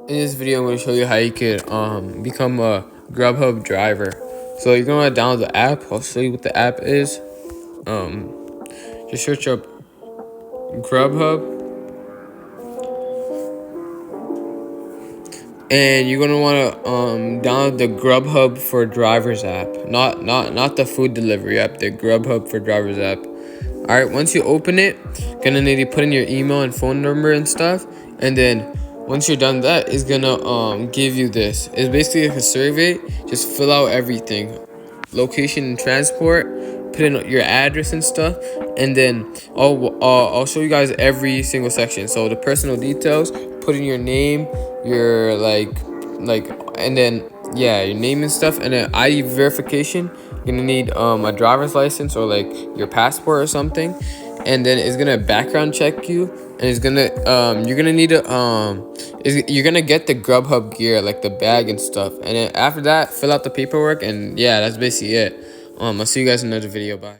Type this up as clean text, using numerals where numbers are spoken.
In this video, I'm going to show you how you could become a Grubhub driver. So you're going to download the app. I'll show you what the app is. Just search up Grubhub, and you're going to want to download the Grubhub for Drivers app, not the food delivery app, the Grubhub for Drivers app. All right, once you open it, gonna need to put in your email and phone number and stuff, and then once you're done that, it's gonna give you this. It's basically like a survey. Just fill out everything, location and transport, put in your address and stuff, and then I'll show you guys every single section. So the personal details, put in your name, your and then yeah, your name and stuff, and then ID verification. You're gonna need a driver's license or like your passport or something, and then it's gonna background check you, and it's gonna you're gonna need a you're gonna get the Grubhub gear, like the bag and stuff, and then after that fill out the paperwork, and yeah, that's basically it. I'll see you guys in another video. Bye.